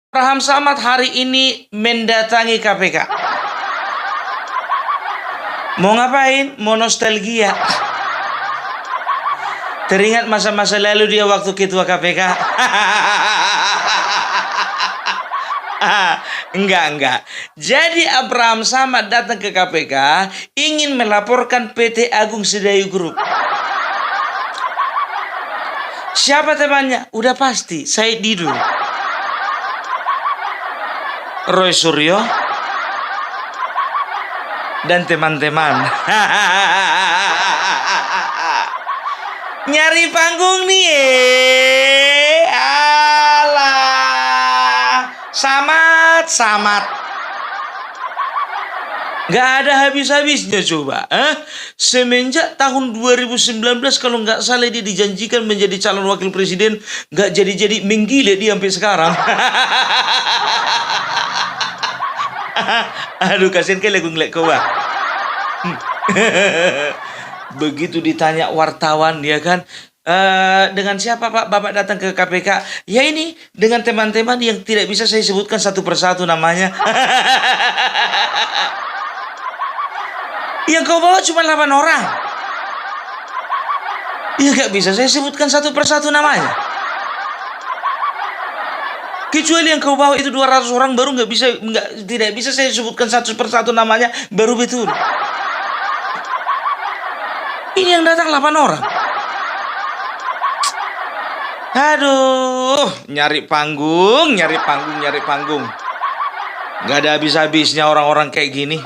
Abraham Samad hari ini mendatangi KPK. Mau ngapain? Mau nostalgia. Teringat masa-masa lalu dia waktu ketua KPK. Enggak. Jadi Abraham Samad datang ke KPK ingin melaporkan PT Agung Sedayu Group. Siapa temannya? Udah pasti, Said Didu, Roy Suryo, dan teman-teman. Nyari panggung nih, alah, samat. Gak ada habis-habisnya coba. Semenjak tahun 2019 kalau nggak salah dia dijanjikan menjadi calon wakil presiden, nggak jadi-jadi, menggila dia sampai sekarang. Aduh, kasihan kayak lagu ngeliat kau. Begitu ditanya wartawan dia kan, dengan siapa Pak Bapak datang ke KPK? Ya ini dengan teman-teman yang tidak bisa saya sebutkan satu persatu namanya. Yang kau bawa cuma 8 orang. Ya gak bisa saya sebutkan satu persatu namanya. Kecuali yang kau bawa itu 200 orang baru tidak bisa saya sebutkan satu persatu namanya, baru betul. Ini yang datang 8 orang. Aduh, nyari panggung. Gak ada habis-habisnya orang-orang kayak gini.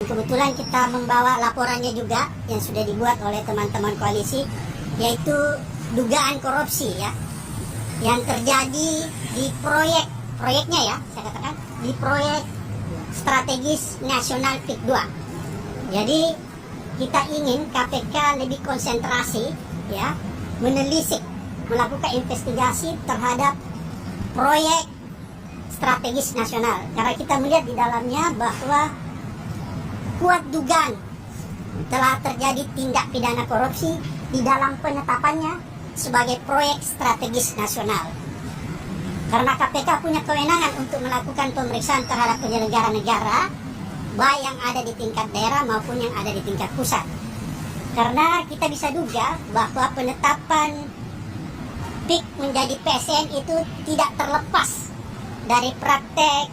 Kebetulan kita membawa laporannya juga yang sudah dibuat oleh teman-teman koalisi, yaitu dugaan korupsi ya yang terjadi di proyeknya ya, saya katakan di proyek strategis nasional PIK 2. Jadi kita ingin KPK lebih konsentrasi ya, menelisik, melakukan investigasi terhadap proyek strategis nasional, karena kita melihat di dalamnya bahwa kuat dugaan telah terjadi tindak pidana korupsi di dalam penetapannya sebagai proyek strategis nasional. Karena KPK punya kewenangan untuk melakukan pemeriksaan terhadap penyelenggara negara, baik yang ada di tingkat daerah maupun yang ada di tingkat pusat. Karena kita bisa duga bahwa penetapan PIK menjadi PSN itu tidak terlepas dari praktek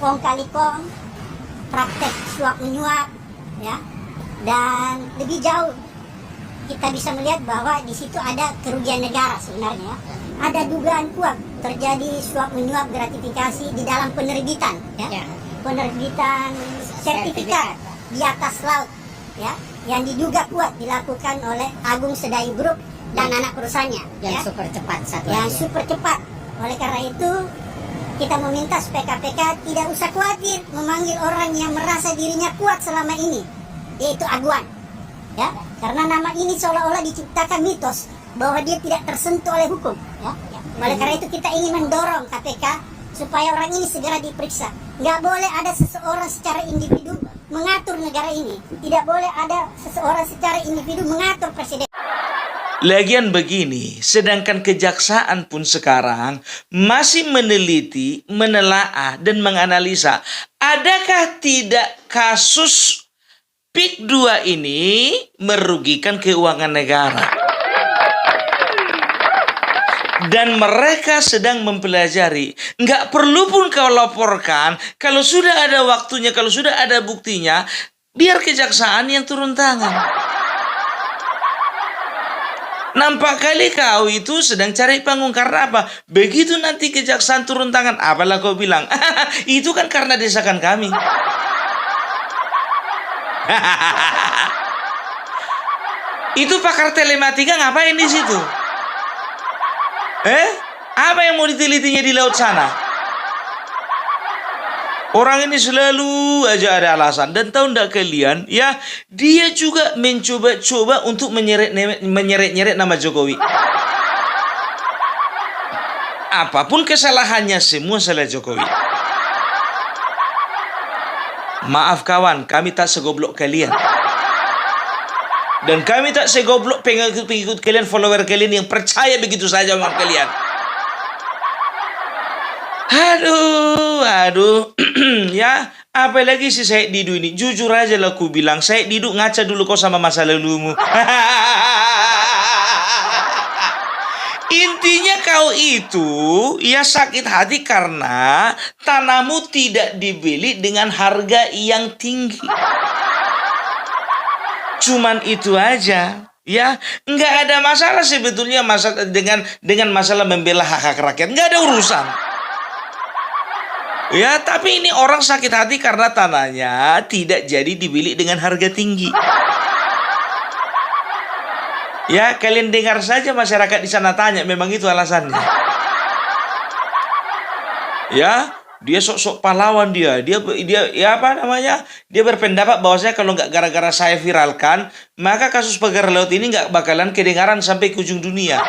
kong kali kong, praktek suap menyuap ya, dan lebih jauh kita bisa melihat bahwa di situ ada kerugian negara sebenarnya. Ada dugaan kuat terjadi suap menyuap gratifikasi di dalam penerbitan ya. Penerbitan sertifikat di atas laut ya, yang diduga kuat dilakukan oleh Agung Sedayu Group dan anak perusahaannya yang super cepat. Oleh karena itu kita meminta supaya KPK tidak usah khawatir memanggil orang yang merasa dirinya kuat selama ini, yaitu Aguan, ya, karena nama ini seolah-olah diciptakan mitos bahwa dia tidak tersentuh oleh hukum, ya. Oleh karena itu kita ingin mendorong KPK supaya orang ini segera diperiksa. Nggak boleh ada seseorang secara individu mengatur negara ini, tidak boleh ada seseorang secara individu mengatur presiden. Lagian begini, sedangkan kejaksaan pun sekarang masih meneliti, menelaah, dan menganalisa adakah tidak kasus PIK 2 ini merugikan keuangan negara. Dan mereka sedang mempelajari. Nggak perlu pun kau laporkan, kalau sudah ada waktunya, kalau sudah ada buktinya, biar kejaksaan yang turun tangan. Nampak kali kau itu sedang cari panggung, karena apa? Begitu nanti kejaksaan turun tangan, apalah kau bilang? Itu kan karena desakan kami. Itu pakar telematika ngapain di situ? Apa yang mau ditelitinya di laut sana? Orang ini selalu aja ada alasan. Dan tahu enggak kalian, ya, dia juga mencoba-coba untuk menyeret-nyeret nama Jokowi. Apapun kesalahannya, semua salah Jokowi. Maaf kawan, kami tak segoblok kalian. Dan kami tak segoblok pengikut-pengikut kalian, follower kalian yang percaya begitu saja sama kalian. Aduh. Ya, apalagi si Said Didu ini. Jujur aja lah aku bilang, Said Didu ngaca dulu kau sama masa lalumu. Intinya kau itu ya sakit hati karena tanahmu tidak dibeli dengan harga yang tinggi. Cuman itu aja. Ya, nggak ada masalah sebetulnya dengan masalah membela hak-hak rakyat. Nggak ada urusan. Ya, tapi ini orang sakit hati karena tanahnya tidak jadi dibeli dengan harga tinggi. Ya, kalian dengar saja masyarakat di sana tanya, memang itu alasannya. Ya, dia sok-sok pahlawan dia ya apa namanya? Dia berpendapat bahwasanya kalau nggak gara-gara saya viralkan, maka kasus pagar laut ini nggak bakalan kedengaran sampai ke ujung dunia.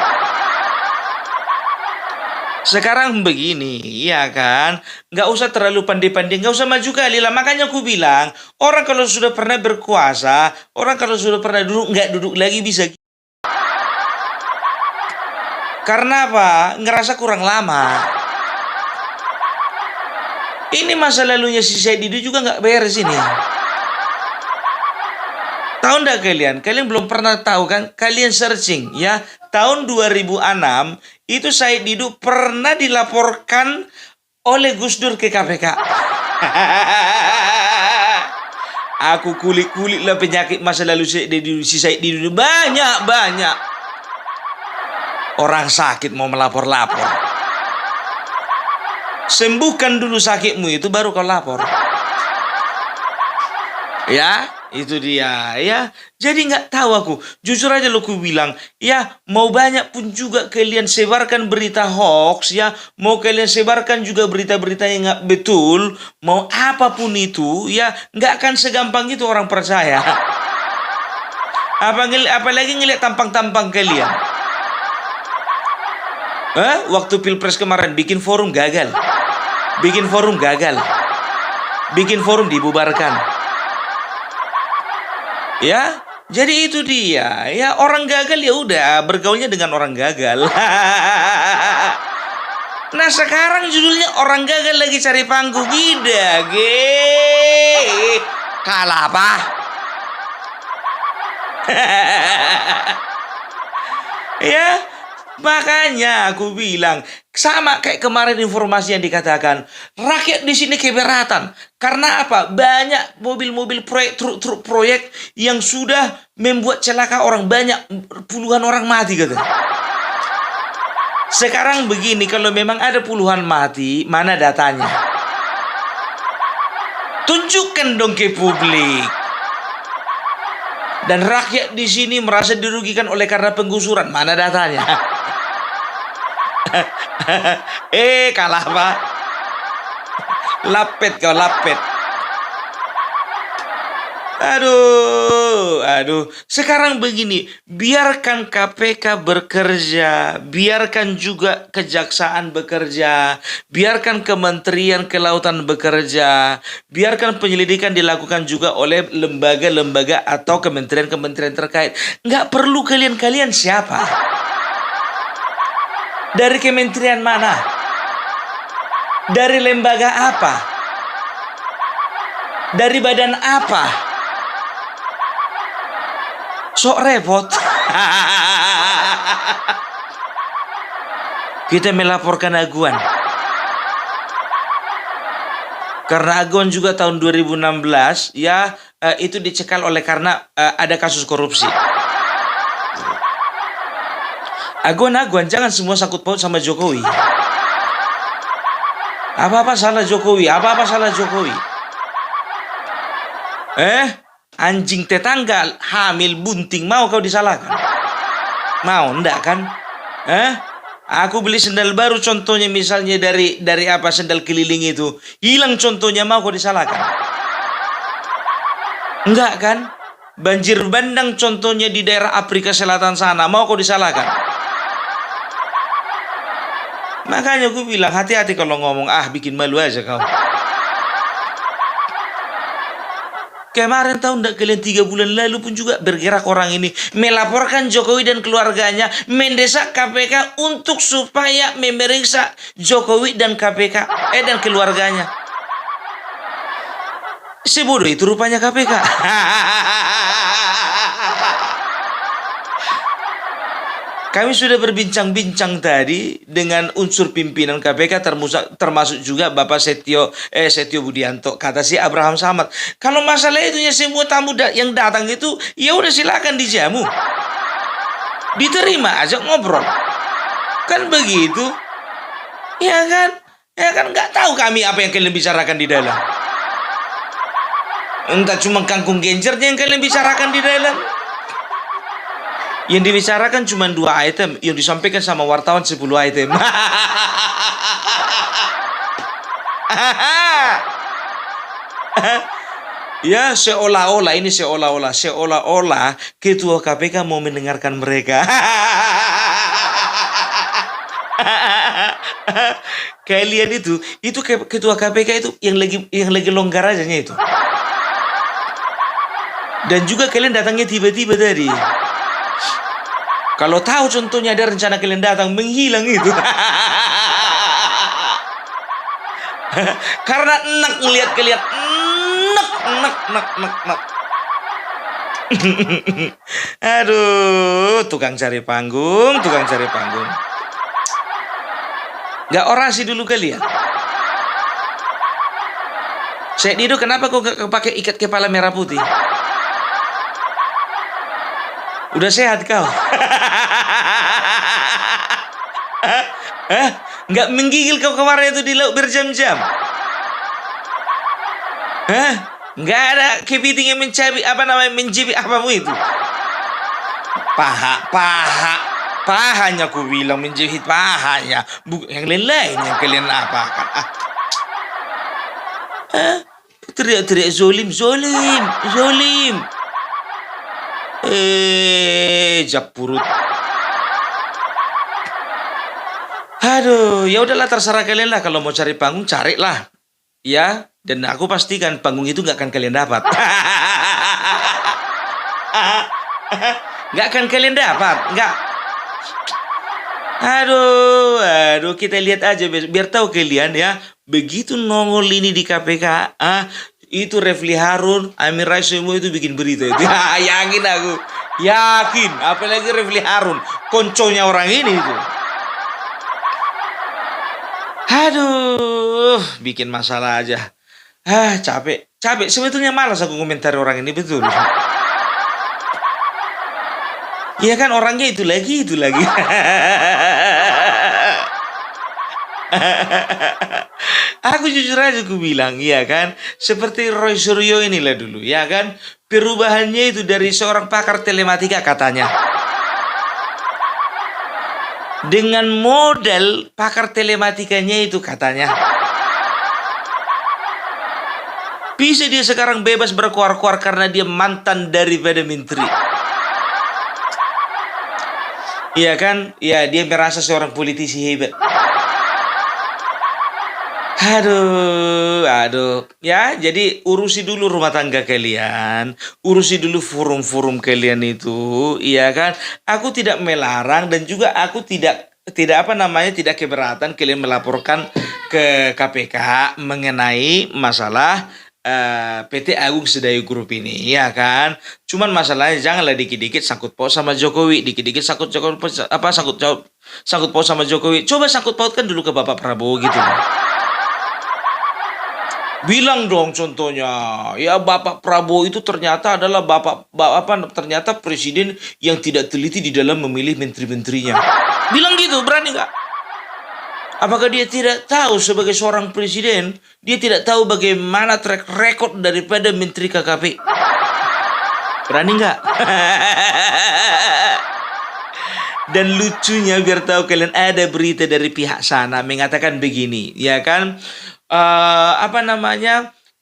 Sekarang begini, ya kan? Nggak usah terlalu pandai-pandai, nggak usah maju kali lah. Makanya aku bilang, orang kalau sudah pernah berkuasa, orang kalau sudah pernah duduk, nggak duduk lagi bisa. Karena apa? Ngerasa kurang lama. Ini masa lalunya si Said Didu juga nggak beres ini. Tahu nggak kalian? Kalian belum pernah tahu kan? Kalian searching ya. Tahun 2006 itu Said Didu pernah dilaporkan oleh Gus Dur ke KPK. Aku kulik-kulik lah penyakit masa lalu si Said Didu. Banyak. Orang sakit mau melapor-lapor. Sembuhkan dulu sakitmu itu baru kau lapor. Ya, itu dia ya. Jadi nggak tahu aku. Jujur aja lo ku bilang, ya mau banyak pun juga kalian sebarkan berita hoax ya, mau kalian sebarkan juga berita-berita yang nggak betul, mau apapun itu ya, nggak akan segampang itu orang percaya. Apalagi ngeliat tampang-tampang kalian. Waktu Pilpres kemarin bikin forum gagal. Bikin forum dibubarkan. Ya, jadi itu dia. Ya, orang gagal ya udah bergaulnya dengan orang gagal. Nah, sekarang judulnya orang gagal lagi cari panggung ida. Kalah apa? Ya, makanya aku bilang sama kayak kemarin informasi yang dikatakan rakyat di sini keberatan karena apa? Banyak mobil-mobil proyek, truk-truk proyek yang sudah membuat celaka orang banyak, puluhan orang mati kata. Sekarang begini, kalau memang ada puluhan mati, mana datanya? Tunjukkan dong ke publik. Dan rakyat di sini merasa dirugikan oleh karena penggusuran, mana datanya? Kalah pak. Lapet kau lapet. Aduh. Sekarang begini, biarkan KPK bekerja, biarkan juga Kejaksaan bekerja, biarkan Kementerian Kelautan bekerja, biarkan penyelidikan dilakukan juga oleh lembaga-lembaga atau kementerian-kementerian terkait. Nggak perlu kalian siapa? Dari kementerian mana? Dari lembaga apa? Dari badan apa? Sok repot. Kita melaporkan aguan. Karena aguan juga tahun 2016 ya itu dicekal oleh karena ada kasus korupsi. Aguan jangan semua sangkut paut sama Jokowi. Apa-apa salah Jokowi. Anjing tetangga hamil bunting mau kau disalahkan? Mau ndak kan? Aku beli sendal baru contohnya misalnya dari apa sendal keliling itu. Hilang contohnya mau kau disalahkan? Enggak kan? Banjir bandang contohnya di daerah Afrika Selatan sana mau kau disalahkan? Makanya aku bilang hati-hati kalau ngomong bikin malu aja kau. Kemarin tahu enggak kalian 3 bulan lalu pun juga bergerak orang ini melaporkan Jokowi dan keluarganya mendesak KPK untuk supaya memeriksa Jokowi dan KPK dan keluarganya. Sebodoh itu rupanya KPK. Kami sudah berbincang-bincang tadi dengan unsur pimpinan KPK termasuk juga Bapak Setio Budianto. Kata si Abraham Samad, kalau masalah itu ya semua tamu yang datang itu ya udah silakan dijamu. Diterima aja ngobrol. Kan begitu? Ya kan? Ya kan nggak tahu kami apa yang kalian bicarakan di dalam. Entah cuma kangkung genjernya yang kalian bicarakan di dalam. Yang dibicarakan cuma 2 item, yang disampaikan sama wartawan 10 item. Ya seolah-olah ketua KPK mau mendengarkan mereka. Kalian itu ketua KPK itu yang lagi longgar aja itu. Dan juga kalian datangnya tiba-tiba tadi. Kalau tahu contohnya ada rencana kalian datang menghilang itu. Karena enak ngelihat kalian. Enak. Aduh, tukang cari panggung. Gak orasi dulu kalian. Syed Dido, kenapa kau gak pakai ikat kepala merah putih? Udah sehat kau? Nggak menggigil kau kemarin itu di laut berjam-jam? Nggak ada kepiting yang menjepit apamu itu? Pahanya aku bilang menjepit pahanya, bukan yang lain yang kalian apakan. Teriak-teriak zolim. Jak purut. Aduh, ya udahlah terserah kalian lah, kalau mau cari panggung carilah. Ya, dan aku pastikan panggung itu nggak akan kalian dapat. Nggak akan kalian dapat, nggak. Aduh, kita lihat aja biar tahu kalian ya. Begitu nongol ini di KPK, itu Refli Harun, Amin Rais semua itu bikin berita itu. Yakin, apalagi Refli Harun, konconya orang ini itu. Aduh, bikin masalah aja. Capek. Sebetulnya malas aku komentari orang ini, betul. Iya kan, orangnya itu lagi. Aku jujur aja aku bilang, ya kan, seperti Roy Suryo inilah dulu, ya kan, perubahannya itu dari seorang pakar telematika katanya. Dengan modal pakar telematikanya itu katanya, bisa dia sekarang bebas berkuar-kuar karena dia mantan daripada menteri. Iya kan, ya dia merasa seorang politisi hebat. Aduh. Ya, jadi urusi dulu rumah tangga kalian. Urusi dulu forum-forum kalian itu, iya kan? Aku tidak melarang dan juga aku tidak keberatan kalian melaporkan ke KPK mengenai masalah PT Agung Sedayu Group ini, ya kan? Cuman masalahnya janganlah dikit-dikit sangkut paut sama Jokowi, dikit-dikit sangkut paut sama Jokowi. Coba sangkut pautkan dulu ke Bapak Prabowo gitu. Bilang dong contohnya, ya Bapak Prabowo itu ternyata adalah ternyata presiden yang tidak teliti di dalam memilih menteri-menterinya. Bilang gitu, berani nggak? Apakah dia tidak tahu sebagai seorang presiden, dia tidak tahu bagaimana track record daripada menteri KKP? Berani nggak? Dan lucunya biar tahu kalian, ada berita dari pihak sana mengatakan begini, ya kan?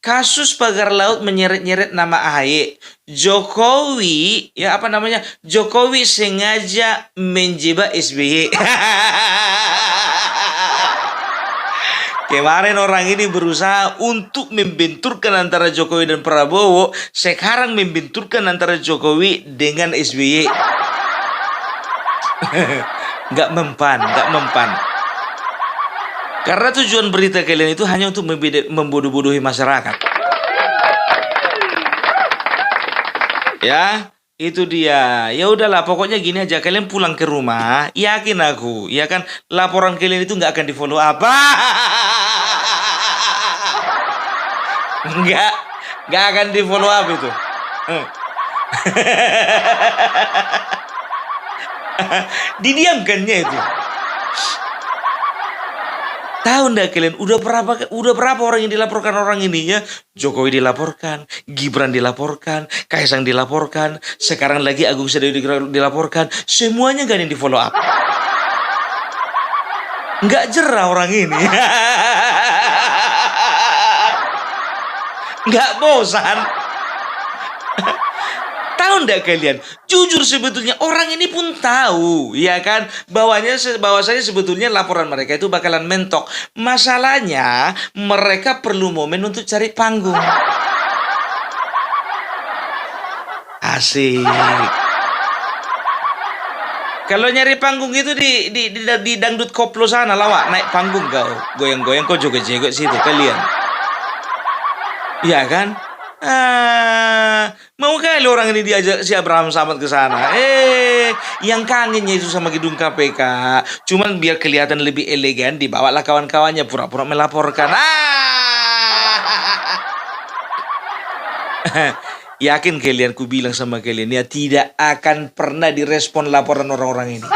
Kasus pagar laut menyeret-nyeret nama AHY. Jokowi sengaja menjebak SBY. Kemarin orang ini berusaha untuk membenturkan antara Jokowi dan Prabowo, sekarang membenturkan antara Jokowi dengan SBY. Nggak mempan, nggak mempan. Karena tujuan berita kalian itu hanya untuk membodoh-bodohi masyarakat. Ya, itu dia. Ya udahlah, pokoknya gini aja. Kalian pulang ke rumah, yakin aku, ya kan, laporan kalian itu nggak akan di follow up. Nggak akan di follow up itu. Didiamkannya itu. Tahu ndak kalian udah berapa orang yang dilaporkan orang ini ya? Jokowi dilaporkan, Gibran dilaporkan, Kaisang dilaporkan, sekarang lagi Agus Saudipurno dilaporkan, semuanya gak ada yang di follow up. Nggak jerah orang ini. Nggak bosan. Tahu ndak kalian? Jujur sebetulnya orang ini pun tahu, ya kan, bahwasanya sebetulnya laporan mereka itu bakalan mentok. Masalahnya mereka perlu momen untuk cari panggung. Asik. Kalau nyari panggung itu di dangdut koplo sana, lawak naik panggung kau, goyang-goyang kau joget-joget situ kalian. Iya kan? Mau kali orang ini diajak si Abraham Samad ke sana. Yang kangennya itu sama gedung KPK. Cuman biar kelihatan lebih elegan, dibawalah kawan-kawannya pura-pura melaporkan. Yakin kalian, ku bilang sama kalian ya, tidak akan pernah direspon laporan orang-orang ini.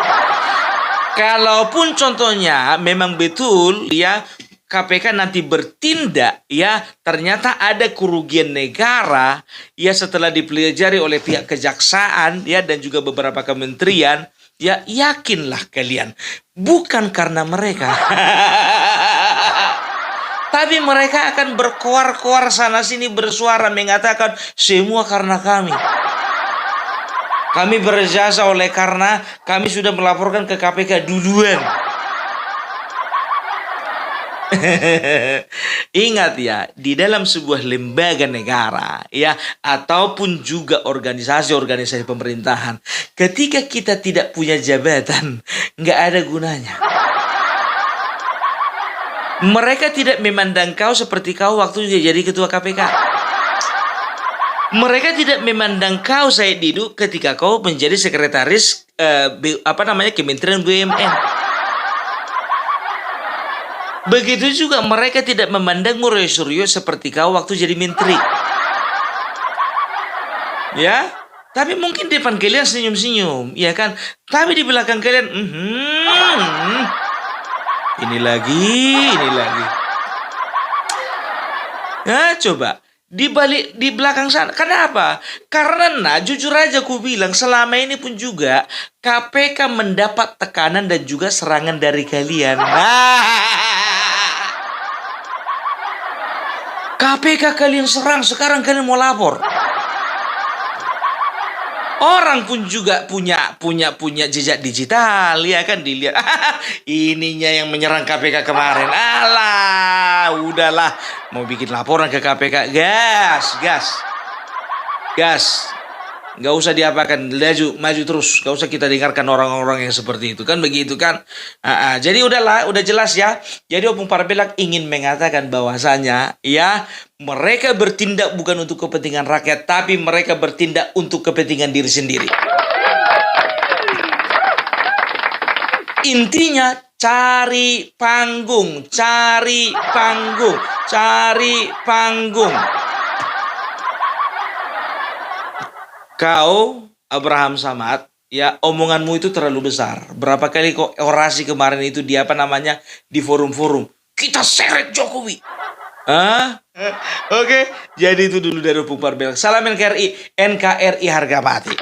Kalaupun contohnya memang betul ya, KPK nanti bertindak ya, ternyata ada kerugian negara ya setelah dipelajari oleh pihak kejaksaan ya dan juga beberapa kementerian, ya yakinlah kalian, bukan karena mereka. Tapi mereka akan berkoar-koar sana sini, bersuara mengatakan semua karena kami. Kami berjasa oleh karena kami sudah melaporkan ke KPK duluan. Ingat ya, di dalam sebuah lembaga negara ya ataupun juga organisasi-organisasi pemerintahan, ketika kita tidak punya jabatan, nggak ada gunanya. Mereka tidak memandang kau seperti kau waktu jadi ketua KPK. Mereka tidak memandang kau, Said Didu, ketika kau menjadi sekretaris Kementerian BUMN. Begitu juga mereka tidak memandangmu Suryo seperti kau waktu jadi menteri. Ya, tapi mungkin di depan kalian senyum-senyum, ya kan? Tapi di belakang kalian, ini lagi. Nah, coba di belakang sana. Kenapa? Karena jujur aja ku bilang, selama ini pun juga KPK mendapat tekanan dan juga serangan dari kalian. KPK kalian serang, sekarang kalian mau lapor. Orang pun juga punya jejak digital, ya kan, dilihat. Ininya yang menyerang KPK kemarin. Alah, udahlah, mau bikin laporan ke KPK, gas. Nggak usah diapakan, maju terus. Nggak usah kita dengarkan orang-orang yang seperti itu, kan begitu kan. Jadi udah jelas ya. Jadi Opung Parbelak ingin mengatakan bahwasanya ya, mereka bertindak bukan untuk kepentingan rakyat, tapi mereka bertindak untuk kepentingan diri sendiri. Intinya cari panggung. Kau, Abraham Samad, ya omonganmu itu terlalu besar. Berapa kali kok orasi kemarin itu di di forum-forum. Kita seret Jokowi. Oke, jadi itu dulu dari Opung Parbelak. Salam NKRI harga mati.